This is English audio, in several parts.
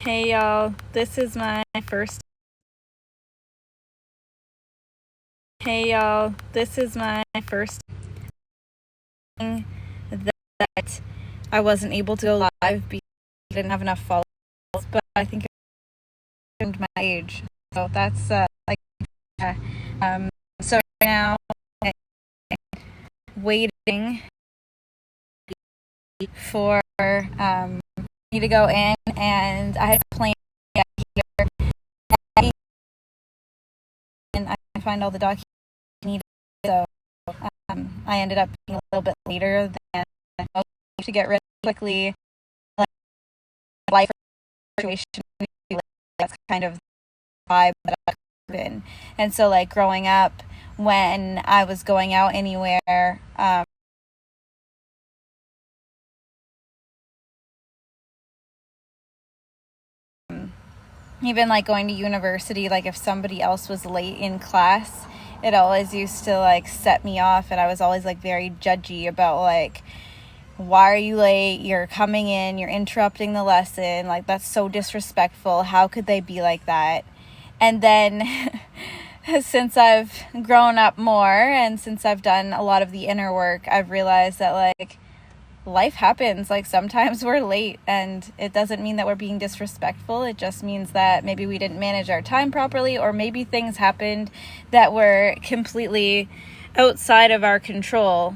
Hey y'all, this is my first thing that I wasn't able to go live because I didn't have enough followers, but I think I earned my age. So that's yeah. So right now I'm waiting for me to go in, and I had planned to get here and I find all the documents needed. So I ended up being a little bit later than I was to get ready quickly. Like, life situation, that's kind of the vibe that I've been. And so, like, growing up, when I was going out anywhere, even like going to university, like if somebody else was late in class, it always used to like set me off, and I was always like very judgy about like, why are you late? You're coming in, you're interrupting the lesson. Like, that's so disrespectful. How could they be like that? And then since I've grown up more and since I've done a lot of the inner work, I've realized that like life happens. Like, sometimes we're late, and it doesn't mean that we're being disrespectful. It just means that maybe we didn't manage our time properly, or maybe things happened that were completely outside of our control.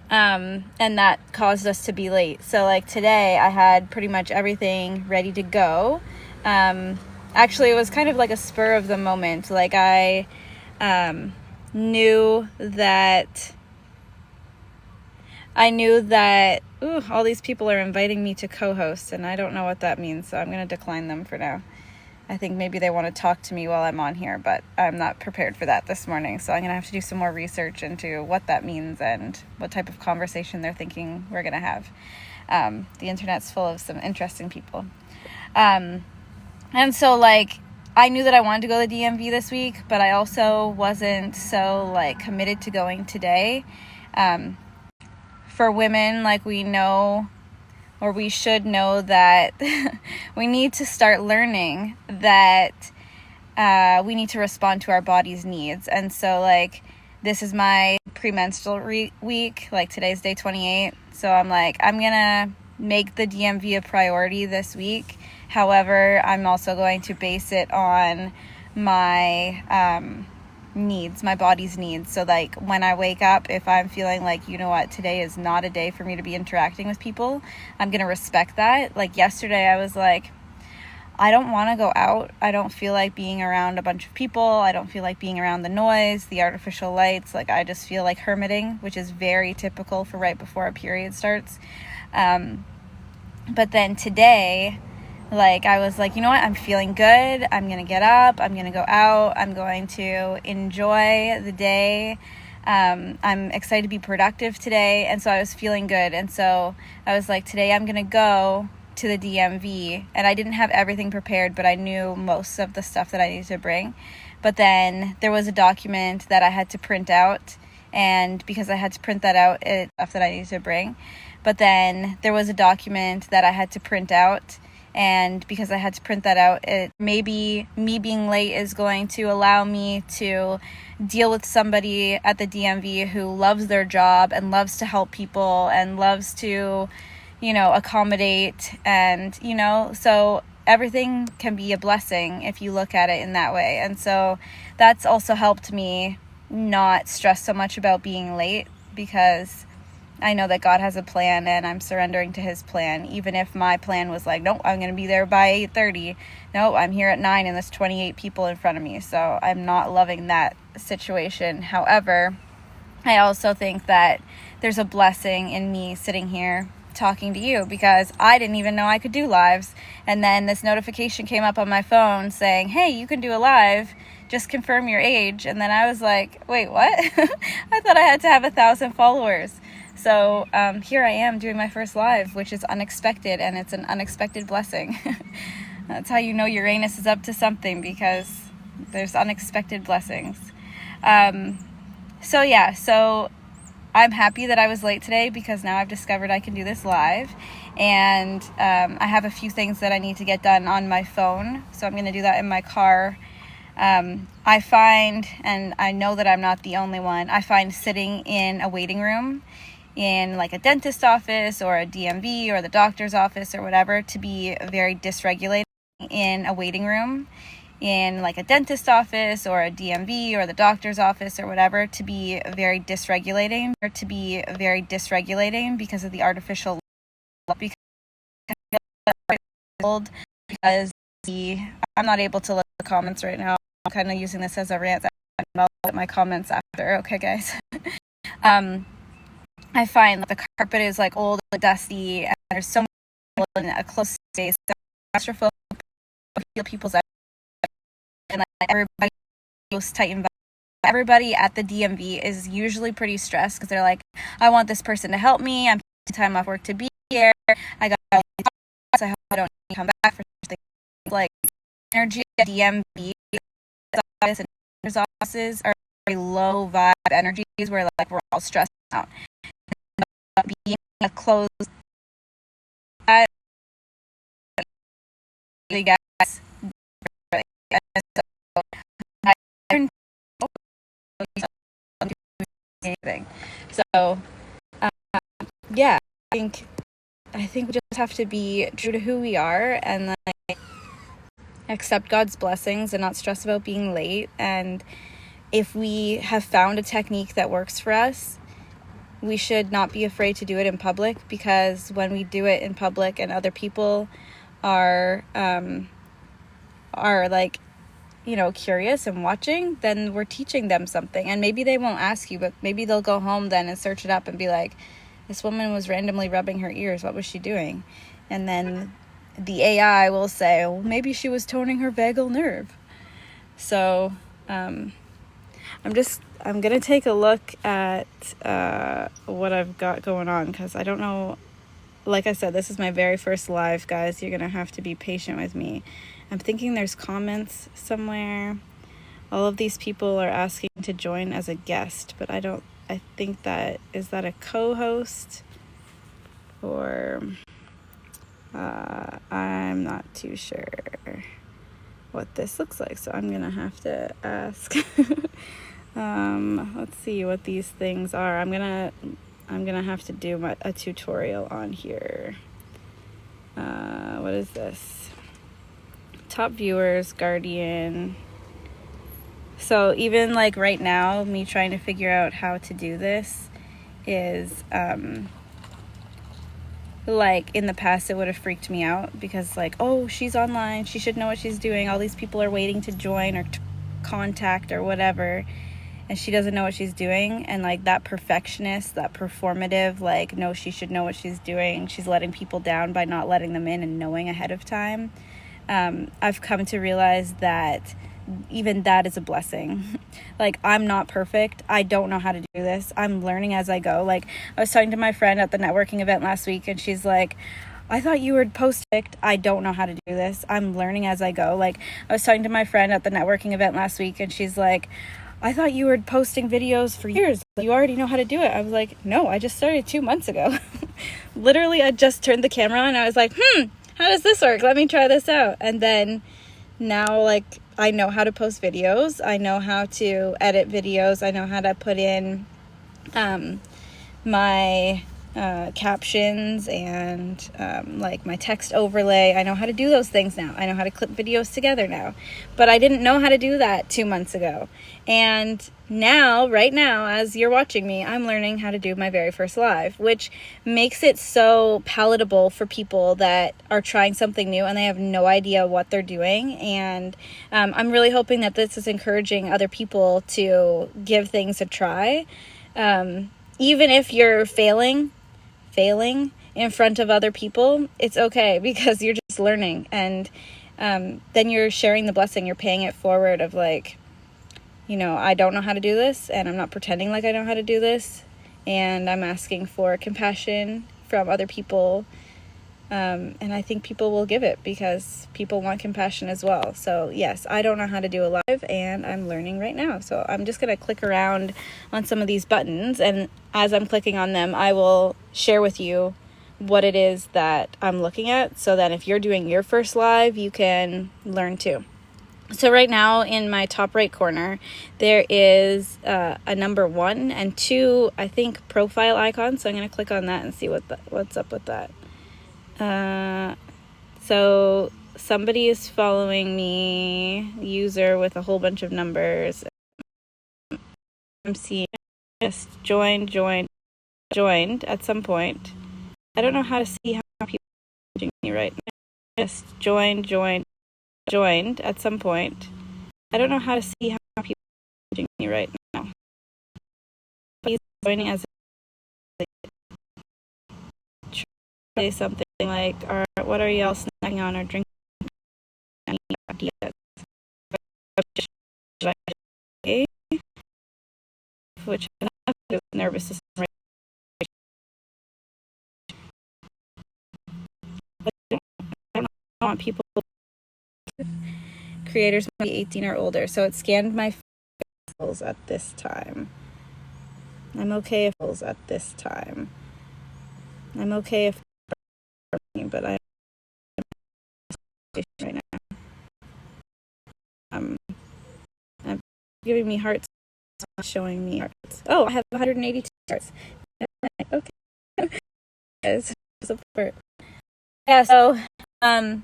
And that caused us to be late. So like today I had pretty much everything ready to go. Actually, it was kind of like a spur of the moment. Like, I knew that all these people are inviting me to co-host, and I don't know what that means, so I'm going to decline them for now. I think maybe they want to talk to me while I'm on here, but I'm not prepared for that this morning. So I'm going to have to do some more research into what that means and what type of conversation they're thinking we're going to have. The internet's full of some interesting people. And so, like, I knew that I wanted to go to the DMV this week, but I also wasn't so, like, committed to going today. For women, like, we know, or we should know, that we need to start learning that we need to respond to our body's needs. And so, like, this is my premenstrual week. Like, today's day 28. So I'm like, I'm gonna make the DMV a priority this week. However, I'm also going to base it on my needs, my body's needs. So like, when I wake up, if I'm feeling like, you know what, today is not a day for me to be interacting with people, I'm gonna respect that. Like, yesterday I was like, I don't want to go out. I don't feel like being around a bunch of people. I don't feel like being around the noise, the artificial lights. Like, I just feel like hermiting, which is very typical for right before a period starts. But then today, like, I was like, you know what, I'm feeling good. I'm going to get up. I'm going to go out. I'm going to enjoy the day. I'm excited to be productive today. And so I was feeling good. And so I was like, today I'm going to go to the DMV. And I didn't have everything prepared, but I knew most of the stuff that I needed to bring. But then there was a document that I had to print out. And because I had to print that out, it's stuff that I needed to bring. But then there was a document that I had to print out. And because I had to print that out, maybe me being late is going to allow me to deal with somebody at the DMV who loves their job and loves to help people and loves to, accommodate. And, so everything can be a blessing if you look at it in that way. And so that's also helped me not stress so much about being late, because I know that God has a plan, and I'm surrendering to his plan. Even if my plan was like, nope, I'm going to be there by 8:30. Nope, I'm here at 9 and there's 28 people in front of me. So I'm not loving that situation. However, I also think that there's a blessing in me sitting here talking to you, because I didn't even know I could do lives. And then this notification came up on my phone saying, hey, you can do a live. Just confirm your age. And then I was like, wait, what? I thought I had to have 1,000 followers. So here I am doing my first live, which is unexpected, and it's an unexpected blessing. That's how you know Uranus is up to something, because there's unexpected blessings. So I'm happy that I was late today because now I've discovered I can do this live, and I have a few things that I need to get done on my phone, so I'm going to do that in my car. I find, and I know that I'm not the only one, I find sitting in a waiting room in like a dentist office or a DMV or the doctor's office or whatever to be very dysregulating. In a waiting room in like a dentist office or a DMV or the doctor's office or whatever to be very dysregulating because of the artificial, because I'm not able to look at the comments right now. I'm kind of using this as a rant. I'll look at my comments after. Okay, guys. I find that the carpet is like old and dusty, and there's so much in a close space. Claustrophobic people's, and like everybody close, tight environment. Everybody at the DMV is usually pretty stressed because they're like, I want this person to help me. I'm taking time off work to be here. I got all these jobs. I hope I don't need to come back for something. Like energy at DMV and offices are very low vibe energies where like we're all stressed out. Being a closed, I guess. Anything. So, yeah, I think we just have to be true to who we are and like accept God's blessings and not stress about being late. And if we have found a technique that works for us, we should not be afraid to do it in public, because when we do it in public and other people are like, you know, curious and watching, then we're teaching them something. And maybe they won't ask you, but maybe they'll go home then and search it up and be like, this woman was randomly rubbing her ears. What was she doing? And then the AI will say, well, maybe she was toning her vagal nerve. So I'm gonna take a look at what I've got going on, because I don't know. Like I said, this is my very first live, guys. You're gonna have to be patient with me. I'm thinking there's comments somewhere. All of these people are asking to join as a guest, but I think that, is that a co-host? Or I'm not too sure what this looks like, so I'm gonna have to ask. Let's see what these things are. I'm gonna have to do a tutorial on here. What is this? Top viewers, Guardian. So even like right now, me trying to figure out how to do this is like in the past it would have freaked me out, because like, oh, she's online, she should know what she's doing, all these people are waiting to join or to contact or whatever, and she doesn't know what she's doing. And like that perfectionist, that performative, like, no, she should know what she's doing, she's letting people down by not letting them in and knowing ahead of time. I've come to realize that even that is a blessing. Like, I'm not perfect. I don't know how to do this. I'm learning as I go. Like, I was talking to my friend at the networking event last week, and she's like, I thought you were perfect. I don't know how to do this. I'm learning as I go. Like, I was talking to my friend at the networking event last week, and she's like, I thought you were posting videos for years. You already know how to do it. I was like, no, I just started 2 months ago. Literally, I just turned the camera on, and I was like, how does this work? Let me try this out. And then now, like, I know how to post videos. I know how to edit videos. I know how to put in my captions and like my text overlay. I know how to do those things now. I know how to clip videos together now. But I didn't know how to do that 2 months ago. And now, right now, as you're watching me, I'm learning how to do my very first live, which makes it so palatable for people that are trying something new and they have no idea what they're doing. And I'm really hoping that this is encouraging other people to give things a try. Even if you're failing in front of other people, it's okay, because you're just learning. And then you're sharing the blessing. You're paying it forward of like, you know, I don't know how to do this, and I'm not pretending like I know how to do this, and I'm asking for compassion from other people And I think people will give it because people want compassion as well. So yes, I don't know how to do a live, and I'm learning right now. So I'm just going to click around on some of these buttons, and as I'm clicking on them, I will share with you what it is that I'm looking at, so that if you're doing your first live, you can learn too. So right now in my top right corner, there is a number 1 and 2, I think, profile icons. So I'm going to click on that and see what's up with that. So somebody is following me, user with a whole bunch of numbers. I'm seeing just joined at some point. I don't know how to see how people are watching me right now. Just joined at some point. I don't know how to see how people are watching me right now. He's joining as say something like, what are y'all snacking on or drinking? Any ideas? Which is nervous system right. I don't want people. Creators must be 18 or older, so it scanned my fails at this time. I'm okay if at this time. I'm okay if, but I'm right now. I'm giving me hearts, showing me hearts. Oh, I have 182 hearts. Okay. Support. Yeah, so I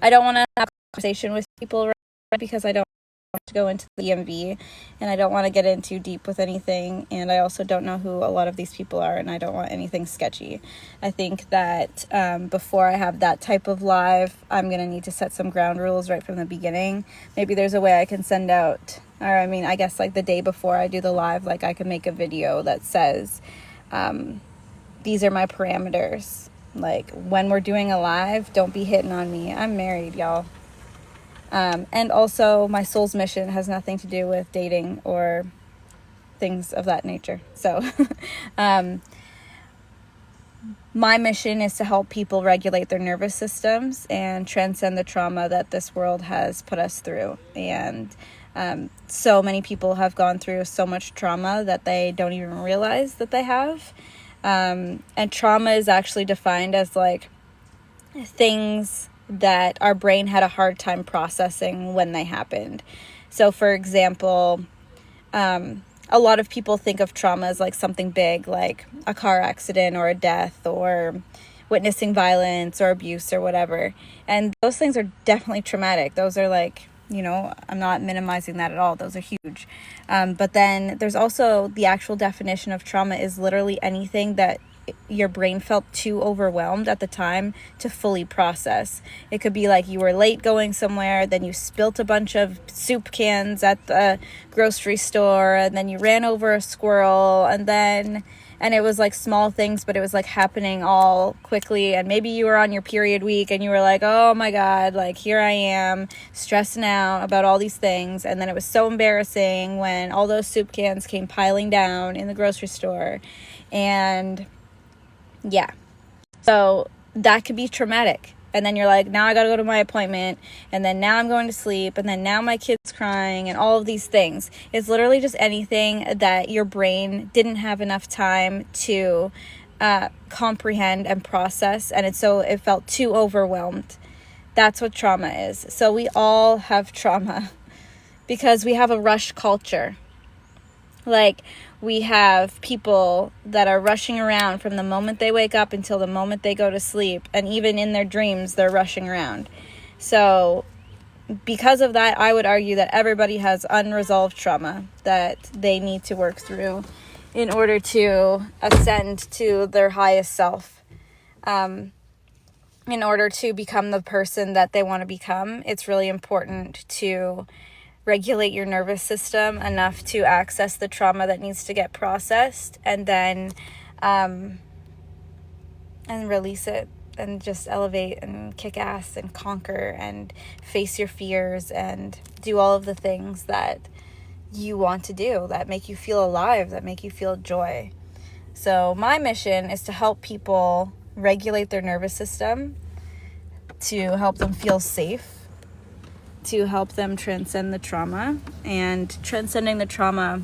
don't want to have a conversation with people right now because I don't want to go into the EMV, and I don't want to get in too deep with anything, and I also don't know who a lot of these people are, and I don't want anything sketchy. I think that before I have that type of live, I'm going to need to set some ground rules right from the beginning. Maybe there's a way I can send out, or I mean, I guess like the day before I do the live, like I can make a video that says, these are my parameters. Like, when we're doing a live, don't be hitting on me. I'm married, y'all. And also, my soul's mission has nothing to do with dating or things of that nature. So, my mission is to help people regulate their nervous systems and transcend the trauma that this world has put us through. And so many people have gone through so much trauma that they don't even realize that they have. And trauma is actually defined as like things that our brain had a hard time processing when they happened. So for example, a lot of people think of trauma as like something big, like a car accident or a death or witnessing violence or abuse or whatever. And those things are definitely traumatic. Those are like, you know, I'm not minimizing that at all. Those are huge. But then there's also the actual definition of trauma is literally anything that your brain felt too overwhelmed at the time to fully process. It could be like you were late going somewhere, then you spilt a bunch of soup cans at the grocery store, and then you ran over a squirrel, and it was like small things, but it was like happening all quickly. And maybe you were on your period week and you were like, oh my God, like here I am stressing out about all these things. And then it was so embarrassing when all those soup cans came piling down in the grocery store. And yeah, so that could be traumatic. And then you're like, now I got to go to my appointment, and then now I'm going to sleep, and then now my kid's crying, and all of these things. It's literally just anything that your brain didn't have enough time to comprehend and process, and it felt too overwhelmed. That's what trauma is. So we all have trauma because we have a rush culture. Like, we have people that are rushing around from the moment they wake up until the moment they go to sleep. And even in their dreams, they're rushing around. So because of that, I would argue that everybody has unresolved trauma that they need to work through in order to ascend to their highest self. In order to become the person that they want to become, it's really important to regulate your nervous system enough to access the trauma that needs to get processed, and then and release it and just elevate and kick ass and conquer and face your fears and do all of the things that you want to do that make you feel alive, that make you feel joy. So my mission is to help people regulate their nervous system, to help them feel safe, to help them transcend the trauma. And transcending the trauma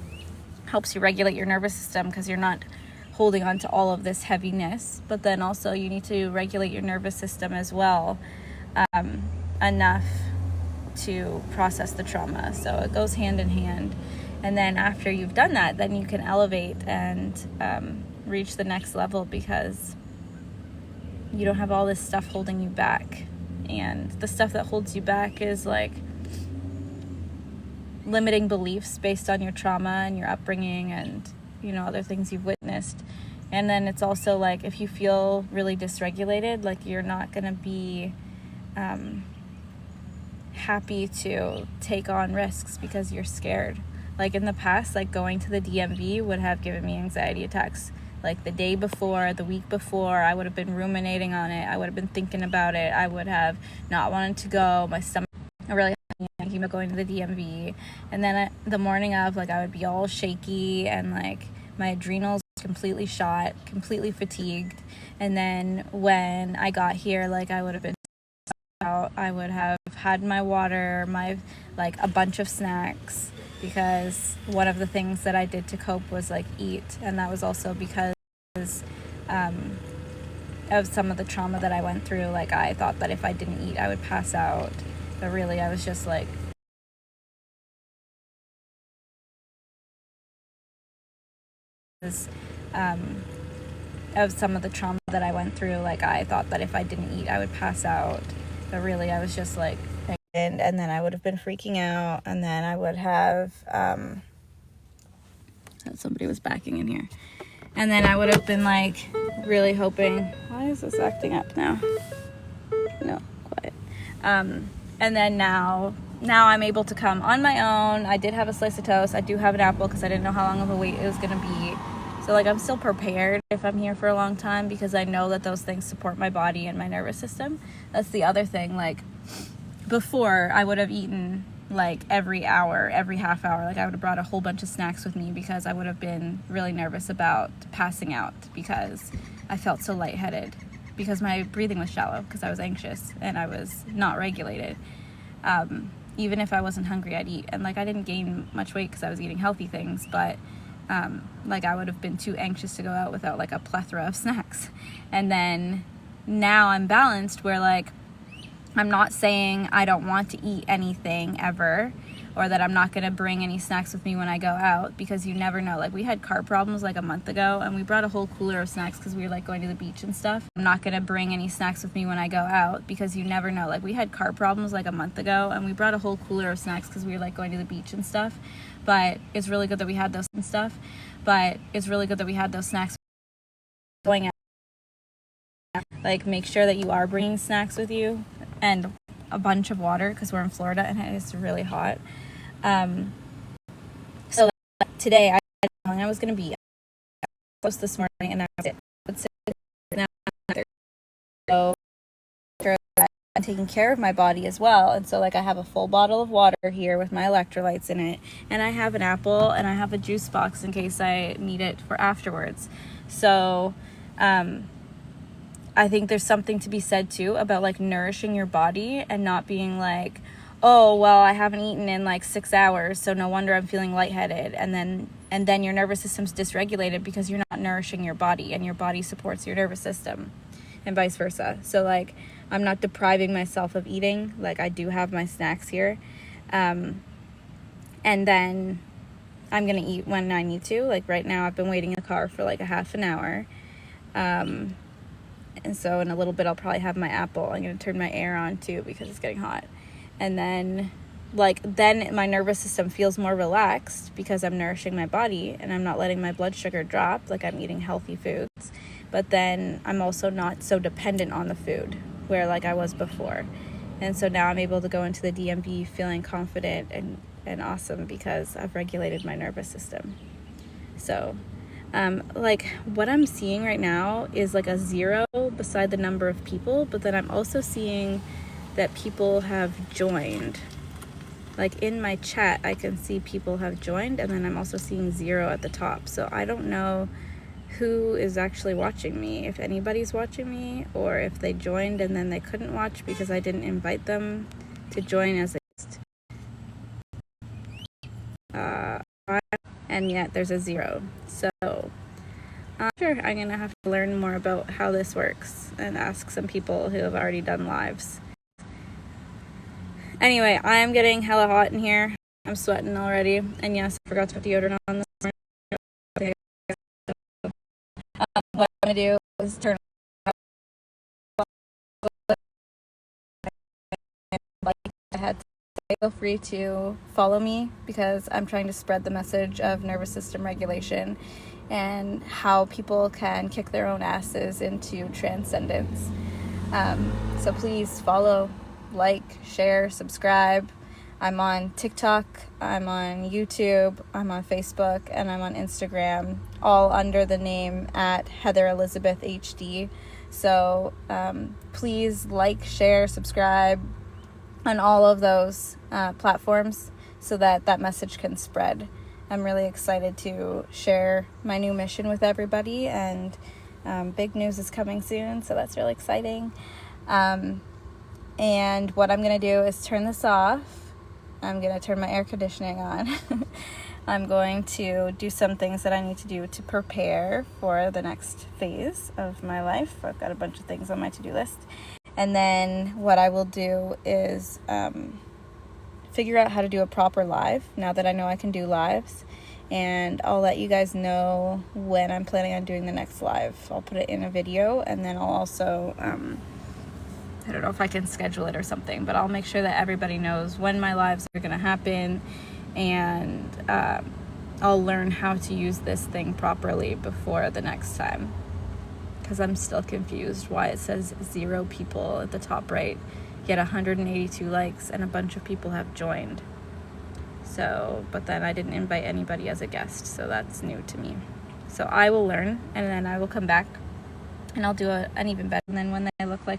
helps you regulate your nervous system because you're not holding on to all of this heaviness. But then also you need to regulate your nervous system as well, enough to process the trauma. So it goes hand in hand. And then after you've done that, then you can elevate and reach the next level, because you don't have all this stuff holding you back. And the stuff that holds you back is like limiting beliefs based on your trauma and your upbringing and, you know, other things you've witnessed. And then it's also like, if you feel really dysregulated, like you're not going to be happy to take on risks because you're scared. Like in the past, like going to the DMV would have given me anxiety attacks. Like the day before, the week before, I would have been ruminating on it. I would have been thinking about it. I would have not wanted to go. My stomach really thinking about going to the DMV. And then the morning of, like, I would be all shaky and like my adrenals completely shot, completely fatigued. And then when I got here, like I would have been out. I would have had my water, my like a bunch of snacks, because one of the things that I did to cope was like eat. And that was also because of some of the trauma that I went through. Like I thought that if I didn't eat I would pass out, but really I was just like of some of the trauma that I went through. Like I thought that if I didn't eat I would pass out, but really I was just like, and then I would have been freaking out, and then I would have somebody was backing in here, and then I would have been like really hoping, why is this acting up now? No, quiet. And then now I'm able to come on my own. I did have a slice of toast. I do have an apple because I didn't know how long of a wait it was gonna be. So like I'm still prepared if I'm here for a long time, because I know that those things support my body and my nervous system. That's the other thing. Like before, I would have eaten like every hour, every half hour. Like I would have brought a whole bunch of snacks with me because I would have been really nervous about passing out, because I felt so lightheaded, because my breathing was shallow, because I was anxious and I was not regulated. Even if I wasn't hungry, I'd eat. And like I didn't gain much weight because I was eating healthy things, but like I would have been too anxious to go out without like a plethora of snacks. And then now I'm balanced, where like I'm not saying I don't want to eat anything ever, or that I'm not going to bring any snacks with me when I go out, because you never know. Like we had car problems like a month ago, and we brought a whole cooler of snacks because we were like going to the beach and stuff. I'm not going to bring any snacks with me when I go out, because you never know. Like we had car problems like a month ago, and we brought a whole cooler of snacks because we were like going to the beach and stuff. But it's really good that we had those and stuff. But it's really good that we had those snacks going out. Like make sure that you are bringing snacks with you, and a bunch of water, because we're in Florida and it's really hot. So today I had how long I was going to be close this morning, and I was now so I'm taking care of my body as well. And so like I have a full bottle of water here with my electrolytes in it, and I have an apple, and I have a juice box in case I need it for afterwards. So I think there's something to be said too about like nourishing your body and not being like, oh, well, I haven't eaten in like 6 hours, so no wonder I'm feeling lightheaded. And then your nervous system's dysregulated because you're not nourishing your body, and your body supports your nervous system, and vice versa. So like I'm not depriving myself of eating. Like I do have my snacks here. And then I'm going to eat when I need to. Like right now I've been waiting in the car for like a half an hour. And so in a little bit I'll probably have my apple. I'm going to turn my air on too because it's getting hot. And then my nervous system feels more relaxed because I'm nourishing my body and I'm not letting my blood sugar drop. Like I'm eating healthy foods. But then I'm also not so dependent on the food where like I was before. And so now I'm able to go into the DMV feeling confident and awesome because I've regulated my nervous system. So like what I'm seeing right now is like a 0 beside the number of people, but then I'm also seeing that people have joined. Like in my chat I can see people have joined, and then I'm also seeing 0 at the top. So I don't know who is actually watching me, if anybody's watching me, or if they joined and then they couldn't watch because I didn't invite them to join as a guest. And yet there's a 0. So sure, I'm gonna have to learn more about how this works and ask some people who have already done lives. Anyway, I am getting hella hot in here. I'm sweating already, and yes, I forgot to put deodorant on this morning. What I'm gonna do is turn ahead. Feel free to follow me because I'm trying to spread the message of nervous system regulation and how people can kick their own asses into transcendence. So please follow, like, share, subscribe. I'm on TikTok, I'm on YouTube, I'm on Facebook, and I'm on Instagram, all under the name at Heather Elizabeth HD. So please like, share, subscribe on all of those platforms so that that message can spread. I'm really excited to share my new mission with everybody, and big news is coming soon, so that's really exciting. And what I'm going to do is turn this off. I'm going to turn my air conditioning on. I'm going to do some things that I need to do to prepare for the next phase of my life. I've got a bunch of things on my to-do list. And then what I will do is figure out how to do a proper live now that I know I can do lives. And I'll let you guys know when I'm planning on doing the next live. I'll put it in a video, and then I'll also, I don't know if I can schedule it or something, but I'll make sure that everybody knows when my lives are going to happen, and I'll learn how to use this thing properly before the next time. Because I'm still confused why it says 0 people at the top right, yet 182 likes and a bunch of people have joined. So, but then I didn't invite anybody as a guest, so that's new to me. So I will learn, and then I will come back and I'll do an even better. And then when they look like